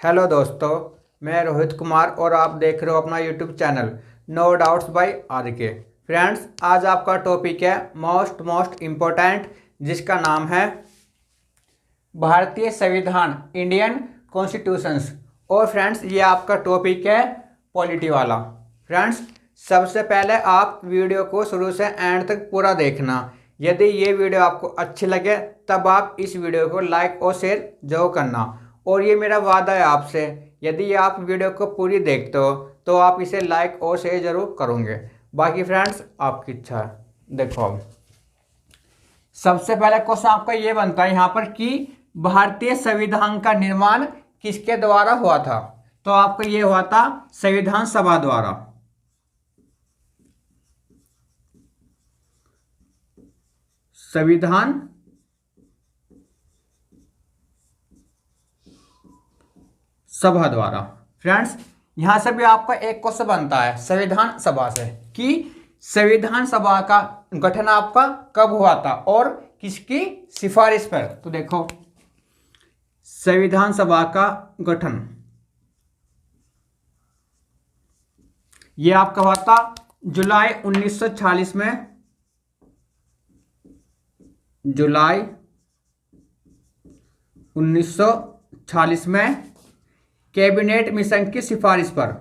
Hello दोस्तों, मैं रोहित कुमार और आप देख रहे हो अपना YouTube channel no doubts by R K. Friends, आज आपका टॉपिक है मोस्ट इम्पोर्टेंट, जिसका नाम है भारतीय संविधान, इंडियन कॉन्स्टिट्यूशंस। और फ्रेंड्स, ये आपका टॉपिक है पॉलिटी वाला। फ्रेंड्स, सबसे पहले आप वीडियो को शुरू से एंड तक पूरा देखना। यदि ये वीडियो आपको अच्छी लगे तब आप इस वीडियो को लाइक और शेयर जरूर करना। और ये मेरा वादा है आपसे, यदि आप वीडियो को पूरी देखते हो तो आप इसे लाइक और शेयर जरूर करोगे। बाकी फ्रेंड्स, आपकी इच्छा है। देखो, अब सबसे पहले क्वेश्चन आपका ये बनता है यहाँ पर कि भारतीय संविधान का निर्माण किसके द्वारा हुआ था। तो आपका ये हुआ था संविधान सभा द्वारा। संविधान सभा द्वारा। फ्रेंड्स, यहां से भी आपका एक क्वेश्चन बनता है संविधान सभा से कि संविधान सभा का गठन आपका कब हुआ था और किसकी सिफारिश पर। तो देखो, संविधान सभा का गठन ये आपका हुआ था जुलाई 1946 में। जुलाई 1946 में कैबिनेट मिशन की सिफारिश पर।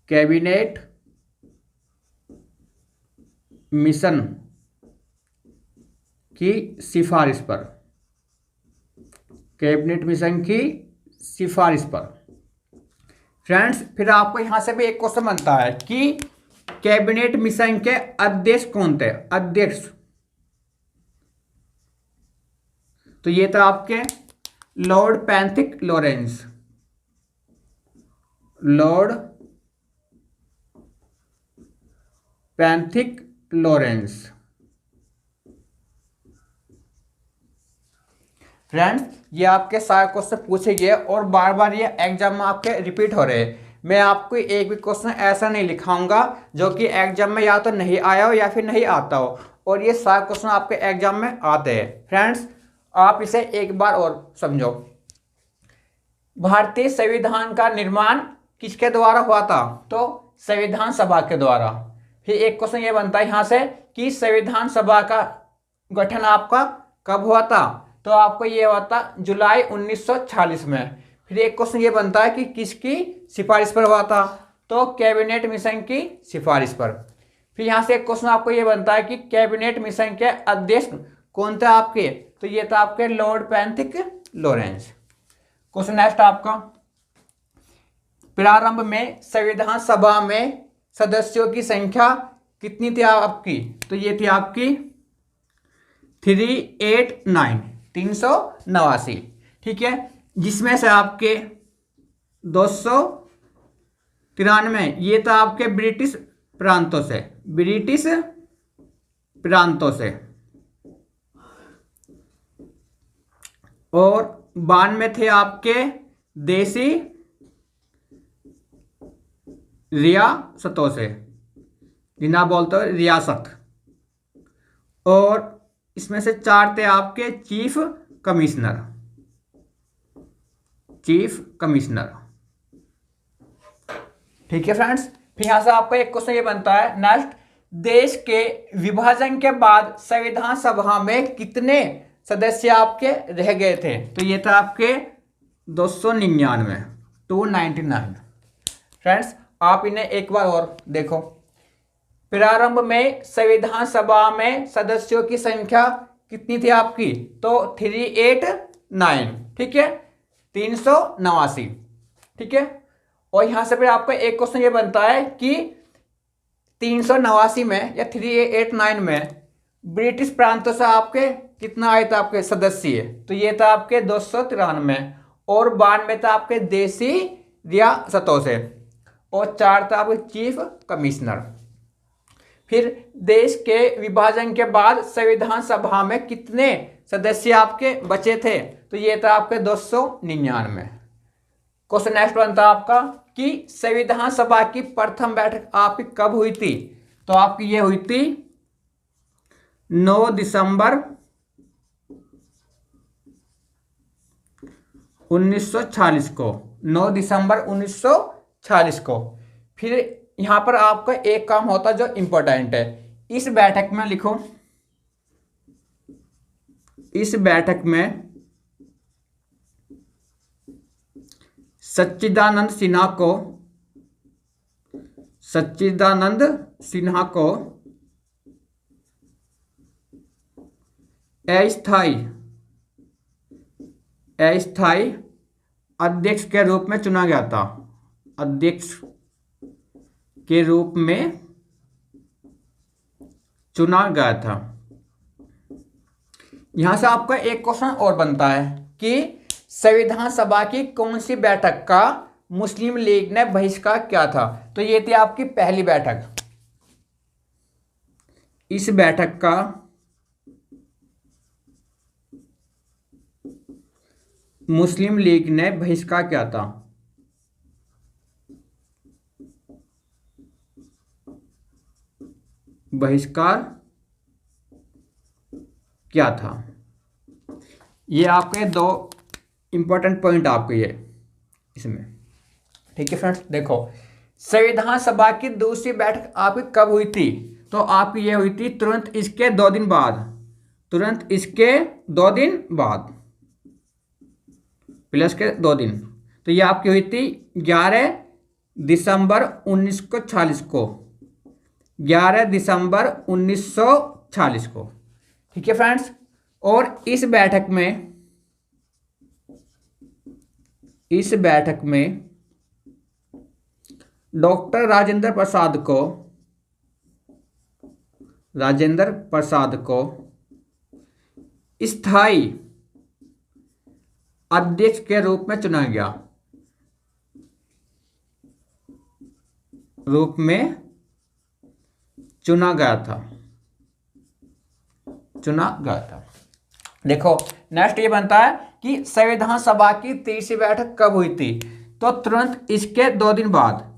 कैबिनेट मिशन की सिफारिश पर। कैबिनेट मिशन की सिफारिश पर। फ्रेंड्स, फिर आपको यहां से भी एक क्वेश्चन बनता है कि कैबिनेट मिशन के अध्यक्ष कौन थे। अध्यक्ष तो ये था आपके Lord Pethick Lawrence. Lord Pethick Lawrence. Friends, ये आपके सारे क्वेश्चन पूछे गए और बार बार ये एग्जाम में आपके रिपीट हो रहे हैं। मैं आपको एक भी क्वेश्चन ऐसा नहीं लिखाऊंगा जो कि एग्जाम में या तो नहीं आया हो या फिर नहीं आता हो, और ये सारे क्वेश्चन आपके एग्जाम में आते हैं। फ्रेंड्स, आप इसे एक बार और समझो। भारतीय संविधान का निर्माण किसके द्वारा हुआ था। तो संविधान सभा के द्वारा। फिर एक क्वेश्चन ये बनता है यहां से कि संविधान सभा का गठन आपका कब हुआ था। तो आपको ये हुआ था जुलाई 1946 में। फिर एक क्वेश्चन ये बनता है कि किसकी सिफारिश पर हुआ था। तो कैबिनेट मिशन की सिफारिश पर। फिर यहां से एक क्वेश्चन आपको ये बनता है कि कैबिनेट मिशन के अध्यक्ष कौन थे आपके। तो ये था आपके Lord Pethick Lawrence. Question next आपका, प्रारंभ में संविधान सभा में सदस्यों की संख्या कितनी थी आपकी। तो ये थी आपकी 389, 389। ठीक है, जिसमें से आपके 293 ये था आपके ब्रिटिश प्रांतों से। ब्रिटिश प्रांतों से। और 92 थे आपके देसी रियासतों से, जिन्हें बोलते हो रियासत। और इसमें से 4 थे आपके चीफ कमिश्नर। Chief commissioner. ठीक है फ्रेंड्स, फिर यहां से आपका एक क्वेश्चन ये बनता है नेक्स्ट, देश के विभाजन के बाद संविधान सभा में कितने सदस्य आपके रह गए थे। तो ये था आपके 299, 299। फ्रेंड्स, आप इन्हें एक बार और देखो। प्रारंभ में संविधान सभा में सदस्यों की संख्या कितनी थी आपकी। तो 389। ठीक है, 389। ठीक है, और यहां से फिर आपका एक क्वेश्चन ये बनता है कि 389 में या 389 में ब्रिटिश प्रांतों से आपके कितना आए थे आपके सदस्य। तो ये था आपके 293। और 92 था आपके देसी रियासतों से। और 4 था आपके चीफ कमिश्नर। फिर देश के विभाजन के बाद संविधान सभा में कितने सदस्य आपके बचे थे। तो ये था आपके 299। क्वेश्चन नेक्स्ट बनता आपका कि संविधान सभा की प्रथम बैठक आपकी कब हुई थी। तो आपकी ये हुई थी 9 दिसंबर 1946 को, 9 दिसंबर 1946 को। फिर यहाँ पर आपका एक काम होता है जो इम्पोर्टेंट है, इस बैठक में लिखो, इस बैठक में सच्चिदानंद सिन्हा को अस्थायी अध्यक्ष के रूप में चुना गया था। अध्यक्ष के रूप में चुना गया था। यहां से आपका एक क्वेश्चन और बनता है कि संविधान सभा की कौन सी बैठक का मुस्लिम लीग ने बहिष्कार किया था। तो ये थी आपकी पहली बैठक। इस बैठक का मुस्लिम लीग ने बहिष्कार किया था। बहिष्कार क्या था। ये आपके दो इंपॉर्टेंट पॉइंट आपके ये इसमें, ठीक है फ्रेंड्स। देखो, संविधान सभा की दूसरी बैठक आपकी कब हुई थी, तो आपकी ये हुई थी तुरंत इसके 2 दिन बाद, तुरंत इसके 2 दिन बाद प्लस के 2 दिन। तो ये आपकी हुई थी 11 दिसंबर 1940 को, 11 दिसंबर 1940 को, ठीक है फ्रेंड्स। और इस बैठक में डॉक्टर राजेंद्र प्रसाद को स्थायी अध्यक्ष के रूप में चुना गया, चुना गया था। देखो, नेक्स्ट ये बनता है कि संविधान सभा की तीसरी बैठक कब हुई थी, तो तुरंत इसके 2 दिन बाद,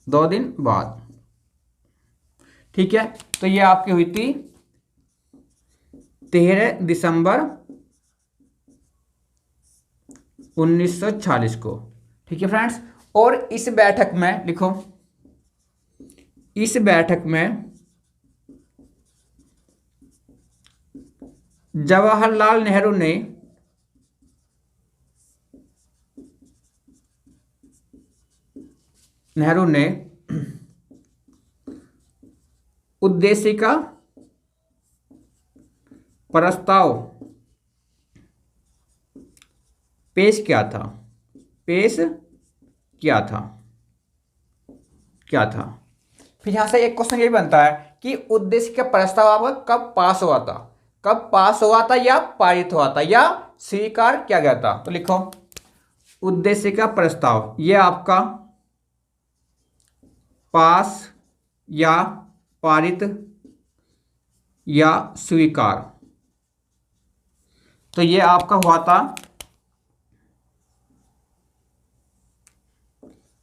2 दिन बाद, ठीक है। तो ये आपकी हुई थी 13 दिसंबर 1940 को, ठीक है फ्रेंड्स। और इस बैठक में लिखो, इस बैठक में जवाहरलाल नेहरू ने उद्देश्य का प्रस्ताव पेश किया था। फिर यहां से एक क्वेश्चन ये बनता है कि उद्देश्य का प्रस्ताव आपका कब पास हुआ था या पारित हुआ था या स्वीकार किया गया था। तो लिखो, उद्देश्य का प्रस्ताव ये आपका पास या पारित या स्वीकार, तो ये आपका हुआ था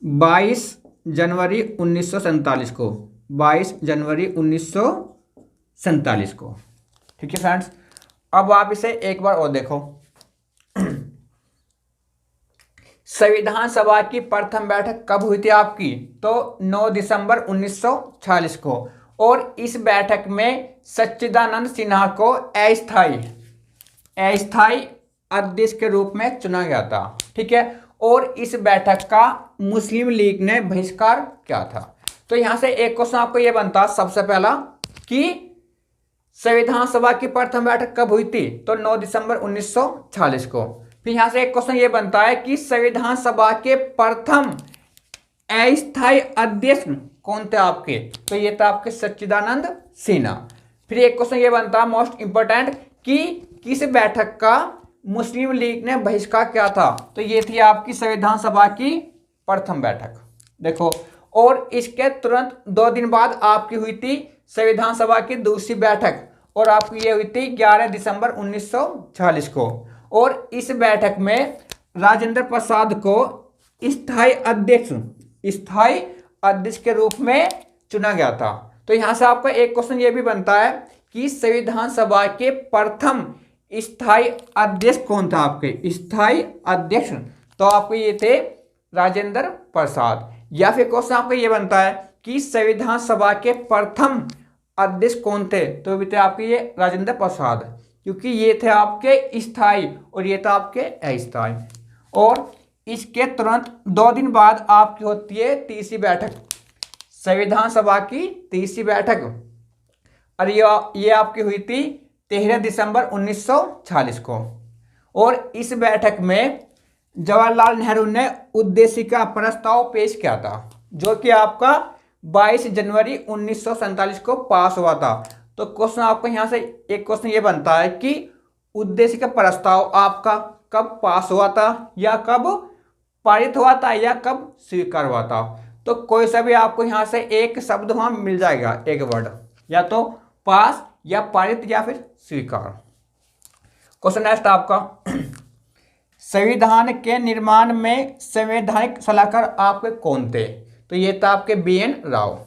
22 जनवरी 1947 को, 22 जनवरी 1947 को, ठीक है फ्रेंड्स। अब आप इसे एक बार और देखो, संविधान सभा की प्रथम बैठक कब हुई थी आपकी, तो 9 दिसंबर 1946 को। और इस बैठक में सच्चिदानंद सिन्हा को अस्थायी अध्यक्ष के रूप में चुना गया था, ठीक है। और इस बैठक का मुस्लिम लीग ने बहिष्कार किया था। तो यहां से एक क्वेश्चन आपको यह बनता सबसे पहला कि संविधान सभा की प्रथम बैठक कब हुई थी, तो 9 दिसंबर 1946 को। फिर यहां से एक क्वेश्चन ये बनता है कि संविधान सभा के प्रथम अस्थायी अध्यक्ष कौन थे आपके, तो ये था आपके सच्चिदानंद सिन्हा। फिर एक क्वेश्चन ये बनता है मोस्ट इंपोर्टेंट कि किस बैठक का मुस्लिम लीग ने बहिष्कार किया था, तो ये थी आपकी संविधान सभा की प्रथम बैठक। देखो, और इसके तुरंत 2 दिन बाद आपकी हुई थी संविधान सभा की दूसरी बैठक, और आपकी ये हुई थी 11 दिसंबर 1946 को। और इस बैठक में राजेंद्र प्रसाद को स्थायी अध्यक्ष के रूप में चुना गया था। तो यहां से आपका एक क्वेश्चन ये भी बनता है कि संविधान सभा के प्रथम स्थायी अध्यक्ष कौन था? आपके स्थायी अध्यक्ष तो आपके ये थे राजेंद्र प्रसाद। या फिर क्वेश्चन आपका ये बनता है कि संविधान सभा के प्रथम अध्यक्ष कौन थे? तो भी थे आपके ये राजेंद्र प्रसाद, क्योंकि ये थे आपके स्थायी और ये था आपके अस्थायी। और इसके तुरंत 2 दिन बाद आपकी होती है तीसरी बैठक, संविधान सभा की तीसरी बैठक, और ये आपकी हुई थी 13 दिसंबर 1946 को। और इस बैठक में जवाहरलाल नेहरू ने उद्देशिका प्रस्ताव पेश किया था, जो कि आपका 22 जनवरी 1947 को पास हुआ था। तो क्वेश्चन आपको यहाँ से एक क्वेश्चन ये बनता है कि उद्देशिका प्रस्ताव आपका कब पास हुआ था, या कब पारित हुआ था, या कब स्वीकार हुआ था? तो कोई सा भी आपको यहाँ से एक शब्द वहाँ मिल जाएगा, एक वर्ड, या तो पास या पारित या फिर स्वीकार। क्वेश्चन नेक्स्ट आपका, संविधान के निर्माण में संवैधानिक सलाहकार आपके कौन थे? तो ये था आपके BN राव।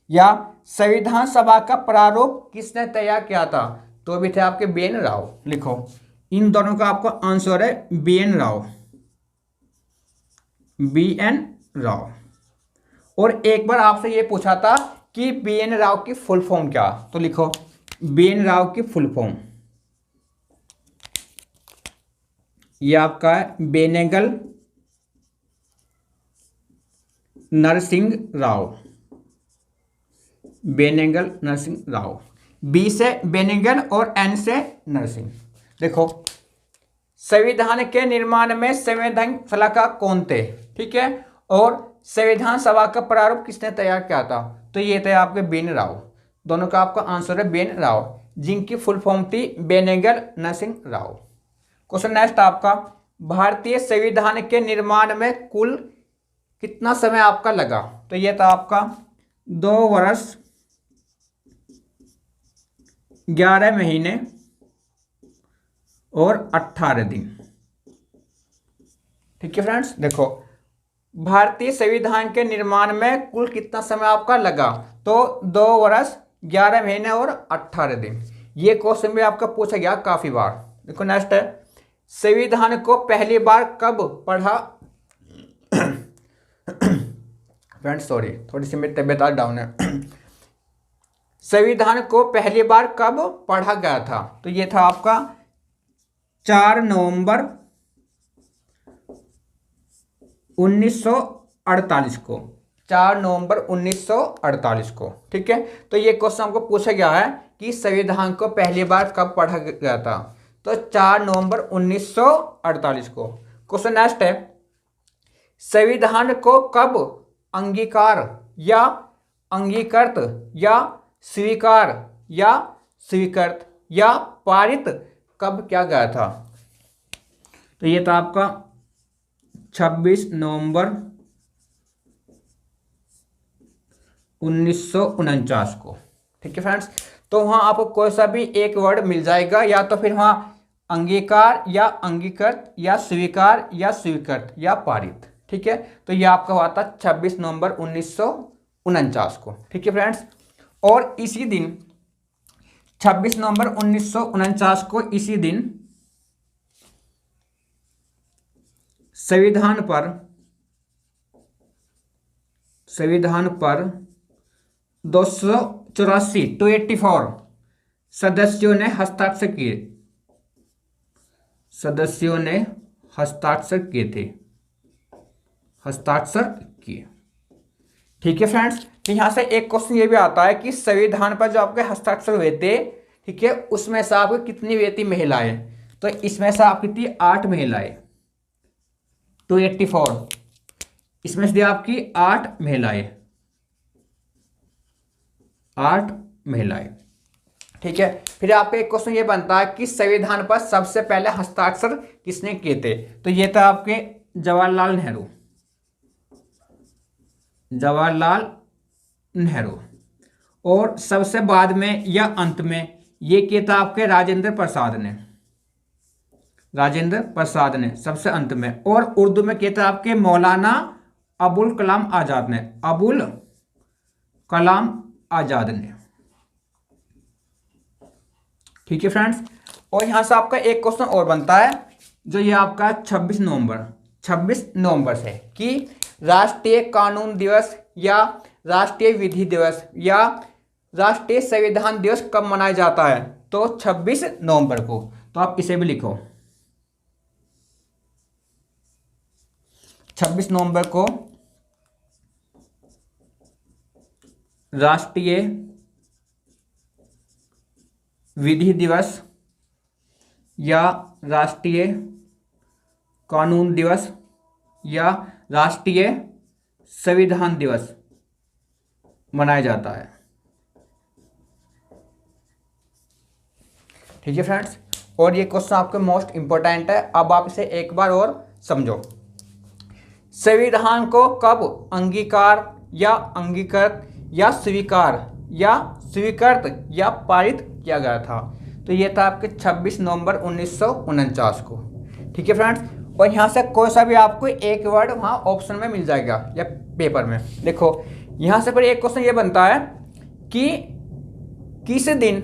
या संविधान सभा का प्रारूप किसने तैयार किया था? तो भी थे आपके BN राव। लिखो, इन दोनों का आपका आंसर है BN राव, BN राव। और एक बार आपसे ये पूछा था कि BN राव की फुल फॉर्म क्या? तो लिखो, BN राव की फुल फॉर्म ये आपका है बेनेगल नरसिंह राव, बेनेगल नरसिंह राव। B से बेनेगल और N से नरसिंह। देखो, संविधान के निर्माण में संवैधानिक सलाहकार कौन थे? ठीक है। और संविधान सभा का प्रारूप किसने तैयार किया था? तो ये थे आपके BN राव। दोनों का आपका आंसर है BN राव, जिनकी फुल फॉर्म थी बेनेगल नरसिंह राव। क्वेश्चन नेक्स्ट आपका, भारतीय संविधान के निर्माण में कुल कितना समय आपका लगा? तो ये था आपका 2 वर्ष 11 महीने और 18 दिन। ठीक है फ्रेंड्स, देखो, भारतीय संविधान के निर्माण में कुल कितना समय आपका लगा? तो 2 वर्ष 11 महीने और 18 दिन। ये क्वेश्चन भी आपका पूछा गया काफी बार। देखो नेक्स्ट है, संविधान को पहली बार कब पढ़ा? फ्रेंड्स सॉरी, थोड़ी सी मेरी तबीयत आज डाउन है। संविधान को पहली बार कब पढ़ा गया था? तो ये था आपका 4 नवंबर 1948 को, 4 नवंबर 1948 को। ठीक है, तो ये क्वेश्चन हमको पूछा गया है कि संविधान को पहली बार कब पढ़ा गया था? तो 4 नवंबर 1948 को। क्वेश्चन नेक्स्ट है, संविधान को कब अंगीकार या अंगीकृत या स्वीकार या स्वीकृत या पारित कब किया गया था? तो ये था आपका 26 नवंबर 1949 को। ठीक है फ्रेंड्स, तो वहां आपको कोई सा भी एक वर्ड मिल जाएगा, या तो फिर वहां अंगीकार या अंगीकृत या स्वीकार या स्वीकृत या पारित। ठीक है, तो ये आपका हुआ था 26 नवंबर 1949 को। ठीक है फ्रेंड्स, और इसी दिन 26 नवंबर 1949 को इसी दिन संविधान पर 284 सदस्यों ने हस्ताक्षर किए। ठीक है फ्रेंड्स, तो यहां से एक क्वेश्चन ये भी आता है कि संविधान पर जो आपके हस्ताक्षर हुए थे, ठीक है, उसमें से आपको कितनी व्यक्ति महिलाएं? तो इसमें से आपकी थी 8 महिलाएं, 284, इसमें से आपकी 8 महिलाएं, 8 महिलाएं। ठीक है, फिर आपका एक क्वेश्चन ये बनता है कि संविधान पर सबसे पहले हस्ताक्षर किसने किए थे? तो ये था आपके जवाहरलाल नेहरू। और सबसे बाद में या अंत में ये किया था आपके राजेंद्र प्रसाद ने सबसे अंत में। और उर्दू में किया था आपके मौलाना अबुल कलाम आजाद ने। ठीक है फ्रेंड्स। और यहाँ से आपका एक क्वेश्चन और बनता है, जो ये आपका 26 नवंबर से, कि राष्ट्रीय कानून दिवस या राष्ट्रीय विधि दिवस या राष्ट्रीय संविधान दिवस कब मनाया जाता है? तो 26 नवंबर को। तो आप इसे भी लिखो, 26 नवंबर को राष्ट्रीय विधि दिवस या राष्ट्रीय कानून दिवस या राष्ट्रीय संविधान दिवस मनाया जाता है। ठीक है फ्रेंड्स। और ये क्वेश्चन आपके मोस्ट इंपॉर्टेंट है, अब आप इसे एक बार और समझो। संविधान को कब अंगीकार या अंगीकृत या स्वीकृत या पारित किया गया था? तो ये था आपके 26 नवंबर 1949 को। ठीक है फ्रेंड्स। और यहाँ से कोई सा भी आपको एक वर्ड वहाँ ऑप्शन में मिल जाएगा या पेपर में। देखो यहाँ से पर एक क्वेश्चन ये बनता है कि किस दिन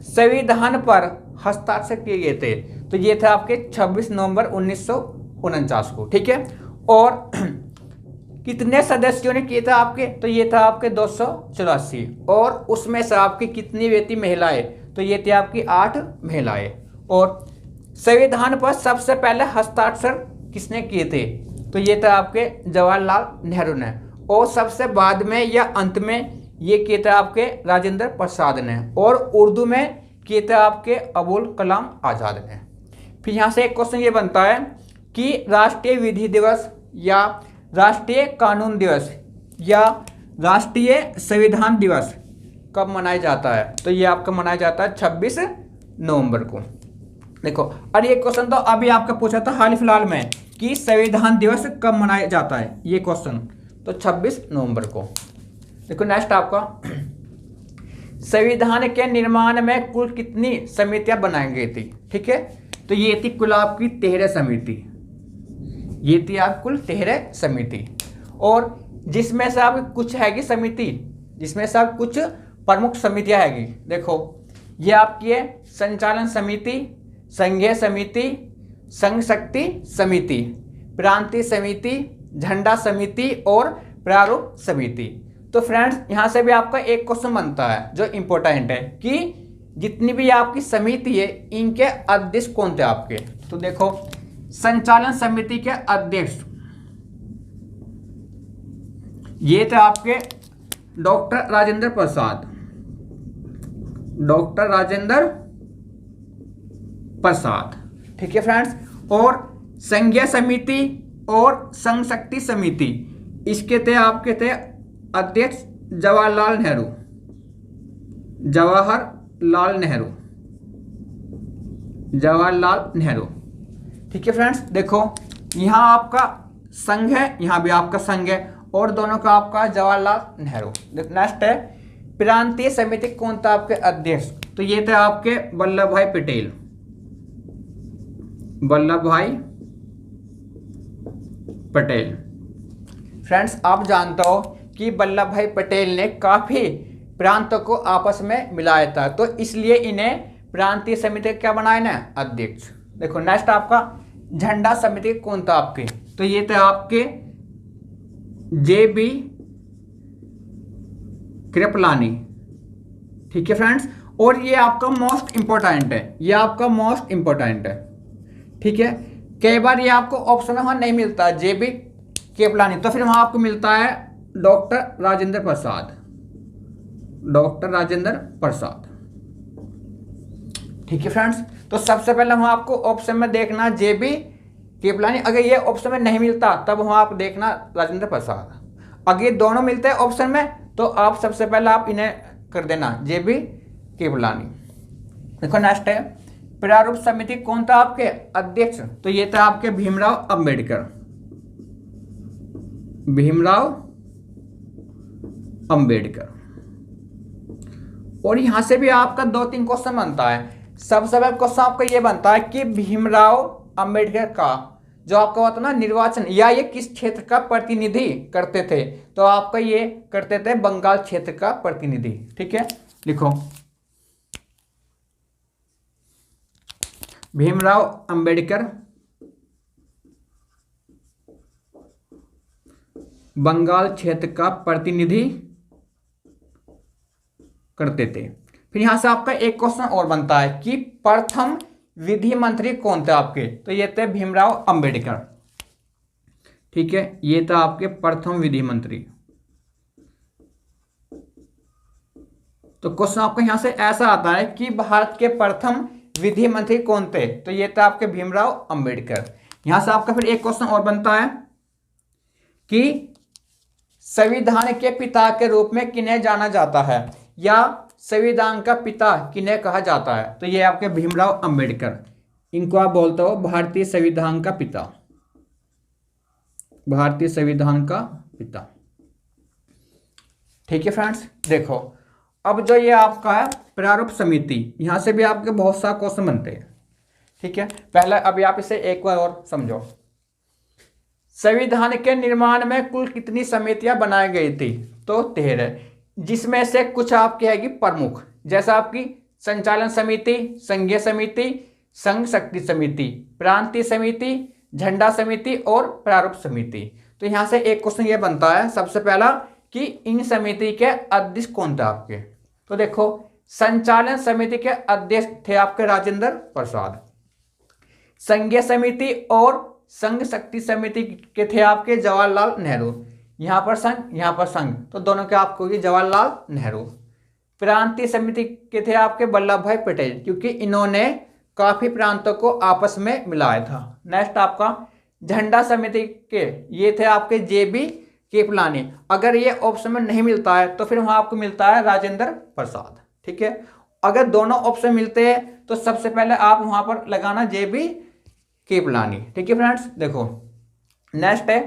संविधान पर हस्ताक्षर किए गए थे? तो ये था आपके 26 नवंबर 1949 को। ठीक है। और कितने सदस्यों ने किए थे आपके? तो ये था आपके 284। और उसमें से आपकी कितनी व्यक्ति महिलाएं? तो ये थी आपकी 8 महिलाएं। और संविधान पर सबसे पहले हस्ताक्षर किसने किए थे? तो ये था आपके जवाहरलाल नेहरू ने। और सबसे बाद में या अंत में ये किए थे आपके राजेंद्र प्रसाद ने। और उर्दू में किए थे आपके अबुल कलाम आज़ाद ने। फिर यहाँ से एक क्वेश्चन ये बनता है कि राष्ट्रीय विधि दिवस या राष्ट्रीय कानून दिवस या राष्ट्रीय संविधान दिवस कब मनाया जाता है? तो ये आपका मनाया जाता है 26 नवंबर को। देखो, और ये क्वेश्चन तो अभी आपका पूछा था हाल फिलहाल में कि संविधान दिवस कब मनाया जाता है, ये क्वेश्चन तो 26 नवंबर को। देखो नेक्स्ट आपका, संविधान के निर्माण में कुल कितनी समितियां बनाई गई थी? ठीक है। तो ये थी कुल आपकी 13 समिति। ये थी आप कुल 13 समिति। और जिसमें से आप कुछ हैगी समिति, जिसमें से आप कुछ प्रमुख समितियां हैगी। देखो ये आपकी है संचालन समिति, संघीय समिति, संघ शक्ति समिति, प्रांतीय समिति, झंडा समिति और प्रारूप समिति। तो फ्रेंड्स यहाँ से भी आपका एक क्वेश्चन बनता है जो इंपॉर्टेंट है कि जितनी भी आपकी समिति है इनके अध्यक्ष कौन थे आपके? तो देखो संचालन समिति के अध्यक्ष ये थे आपके डॉक्टर राजेंद्र प्रसाद, डॉक्टर राजेंद्र प्रसाद। ठीक है फ्रेंड्स। और संघीय समिति और संघ शक्ति समिति इसके थे आपके थे अध्यक्ष जवाहरलाल नेहरू, जवाहरलाल नेहरू, जवाहरलाल नेहरू। ठीक है फ्रेंड्स। देखो यहाँ आपका संघ है, यहाँ भी आपका संघ है और दोनों का आपका जवाहरलाल नेहरू। नेक्स्ट है प्रांतीय समिति कौन था आपके अध्यक्ष? तो ये थे आपके वल्लभ भाई पटेल, वल्लभ भाई पटेल। फ्रेंड्स आप जानते हो कि वल्लभ भाई पटेल ने काफी प्रांतों को आपस में मिलाया था, तो इसलिए इन्हें प्रांतीय समिति क्या बनाया ना, अध्यक्ष। देखो नेक्स्ट आपका झंडा समिति कौन था आपके? तो ये थे आपके JB कृपलानी। ठीक है फ्रेंड्स। और ये आपका मोस्ट इंपॉर्टेंट है, ये आपका मोस्ट इंपॉर्टेंट है। ठीक है। कई बार ये आपको ऑप्शन में वहां नहीं मिलता है JB कृपलानी, तो फिर वहां आपको मिलता है डॉक्टर राजेंद्र प्रसाद, डॉक्टर राजेंद्र प्रसाद। ठीक है फ्रेंड्स। तो सबसे पहले वहां आपको ऑप्शन में देखना JB कृपलानी। अगर ये ऑप्शन में नहीं मिलता तब वहां आप देखना राजेंद्र प्रसाद। अगर ये दोनों मिलते हैं ऑप्शन में तो आप सबसे पहले आप इन्हें कर देना JB कृपलानी। देखो नेक्स्ट है प्रारूप समिति कौन था आपके अध्यक्ष? तो ये था आपके भीमराव अंबेडकर, भीमराव अंबेडकर। और यहां से भी आपका 2-3 क्वेश्चन बनता है। सबसे पहले क्वेश्चन आपका ये बनता है कि भीमराव अंबेडकर का जो आपका होता ना निर्वाचन, या ये किस क्षेत्र का प्रतिनिधि करते थे? तो आपका ये करते थे बंगाल क्षेत्र का प्रतिनिधि। ठीक है। लिखो भीमराव अंबेडकर बंगाल क्षेत्र का प्रतिनिधि करते थे। फिर यहां से आपका एक क्वेश्चन और बनता है कि प्रथम विधि मंत्री कौन थे आपके, तो ये थे भीमराव अंबेडकर। ठीक है, ये था आपके प्रथम विधि मंत्री। तो क्वेश्चन आपका यहां से ऐसा आता है कि भारत के प्रथम विधि मंत्री कौन थे, तो ये थे आपके भीमराव अंबेडकर। यहां से आपका फिर एक क्वेश्चन और बनता है कि संविधान के पिता के रूप में किन्हें जाना जाता है, या संविधान का पिता किन्हें कहा जाता है, तो ये आपके भीमराव अंबेडकर। इनको आप बोलते हो भारतीय संविधान का पिता, भारतीय संविधान का पिता। ठीक है फ्रेंड्स, देखो अब जो ये आपका है प्रारूप समिति, यहां से भी आपके बहुत सारे क्वेश्चन बनते हैं। ठीक है, पहले अभी आप इसे एक बार और समझो। संविधान के निर्माण में कुल कितनी समितियां बनाई गई थी, तो 13, जिसमें से कुछ आपकी है कि प्रमुख, जैसा आपकी संचालन समिति, संघीय समिति, संघ शक्ति समिति, प्रांतीय समिति, झंडा समिति और प्रारूप समिति। तो यहां से एक क्वेश्चन ये बनता है सबसे पहला कि इन समिति के अध्यक्ष कौन थे आपके, तो देखो संचालन समिति के अध्यक्ष थे आपके राजेंद्र प्रसाद, संघीय समिति और संघ शक्ति समिति के थे आपके जवाहरलाल नेहरू, यहां पर संघ यहां पर संघ, तो दोनों के आपको जवाहरलाल नेहरू। प्रांतीय समिति के थे आपके वल्लभ भाई पटेल, क्योंकि इन्होंने काफी प्रांतों को आपस में मिलाया था। नेक्स्ट आपका झंडा समिति के ये थे आपके जेबी कृपलानी, अगर ये ऑप्शन में नहीं मिलता है तो फिर वहां आपको मिलता है राजेंद्र प्रसाद। ठीक है, अगर दोनों ऑप्शन मिलते हैं तो सबसे पहले आप वहां पर लगाना जेबी कृपलानी। ठीक है फ्रेंड्स, देखो नेक्स्ट है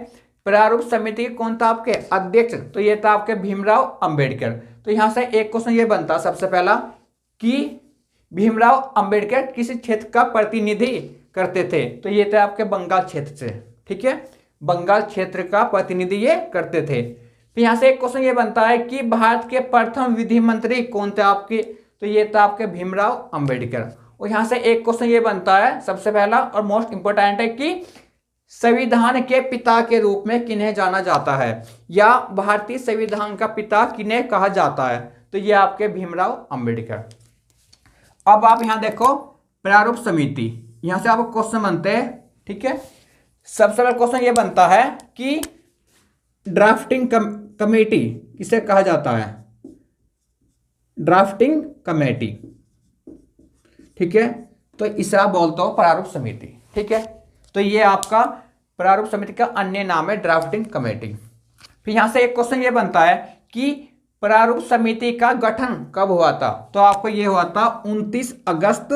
प्रारूप समिति कौन था आपके अध्यक्ष, तो ये था आपके भीमराव अंबेडकर। तो यहां से एक क्वेश्चन ये बनता सबसे पहला कि भीमराव अंबेडकर किस क्षेत्र का प्रतिनिधि करते थे, तो ये थे आपके बंगाल क्षेत्र से। ठीक है, बंगाल क्षेत्र का प्रतिनिधि ये करते थे। फिर यहां से एक क्वेश्चन ये बनता है कि भारत के प्रथम विधि मंत्री कौन थे आपके, तो ये था आपके भीमराव अंबेडकर। और यहां से एक क्वेश्चन ये बनता है सबसे पहला और मोस्ट इंपोर्टेंट है कि संविधान के पिता के रूप में किन्हें जाना जाता है, या भारतीय संविधान का पिता किन्हें कहा जाता है, तो ये आपके भीमराव अंबेडकर। अब आप यहां देखो प्रारूप समिति, यहां से आपको क्वेश्चन बनते हैं। ठीक है, सबसे पहला क्वेश्चन ये बनता है कि ड्राफ्टिंग कमेटी किसे कहा जाता है, ड्राफ्टिंग कमेटी। ठीक है, तो इसे आप बोलते हो प्रारूप समिति। ठीक है, तो ये आपका प्रारूप समिति का अन्य नाम है ड्राफ्टिंग कमेटी। फिर यहां से एक क्वेश्चन ये बनता है कि प्रारूप समिति का गठन कब हुआ था, तो आपको ये हुआ था 29 अगस्त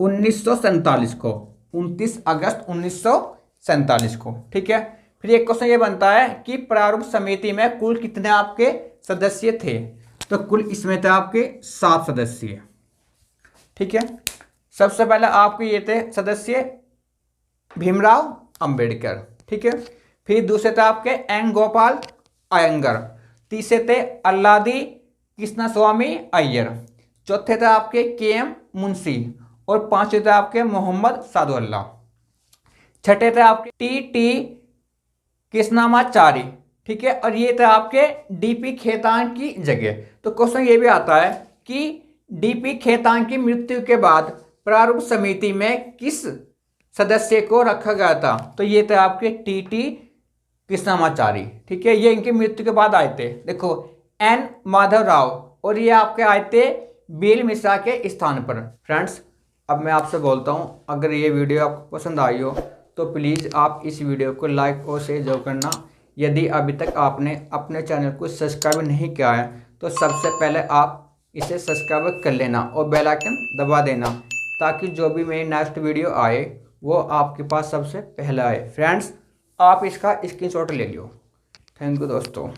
1947 को, 29 अगस्त 1947 को। ठीक है, फिर एक क्वेश्चन ये बनता है कि प्रारूप समिति में कुल कितने आपके सदस्य थे, तो कुल इसमें थे आपके 7 सदस्य। ठीक है, सबसे पहले आपके ये थे सदस्य भीमराव अंबेडकर। ठीक है, फिर दूसरे थे आपके एन गोपाल अयंगर, तीसरे थे अल्लादी कृष्णस्वामी अय्यर, चौथे थे आपके के.एम. मुंशी और पांचवे थे आपके मोहम्मद सादुल्लाह, छठे थे आपके टी कृष्णामाचारी। ठीक है, और ये थे आपके डी.पी. खेतान की जगह। तो क्वेश्चन ये भी आता है कि डी.पी. खेतान की मृत्यु के बाद प्रारूप समिति में किस सदस्य को रखा गया था, तो ये थे आपके टी कृष्णामाचारी। ठीक है, ये इनकी मृत्यु के बाद आए थे। देखो एन माधव राव, और ये आपके आए थे बील मिश्रा के स्थान पर। फ्रेंड्स, अब मैं आपसे बोलता हूँ, अगर ये वीडियो आपको पसंद आई हो तो प्लीज़ आप इस वीडियो को लाइक और शेयर जरूर करना। यदि अभी तक आपने अपने चैनल को सब्सक्राइब नहीं किया है तो सबसे पहले आप इसे सब्सक्राइब कर लेना और बेल आइकन दबा देना, ताकि जो भी मेरी नेक्स्ट वीडियो आए वो आपके पास सबसे पहले आए। फ्रेंड्स, आप इसका स्क्रीनशॉट ले लियो। थैंक यू दोस्तों।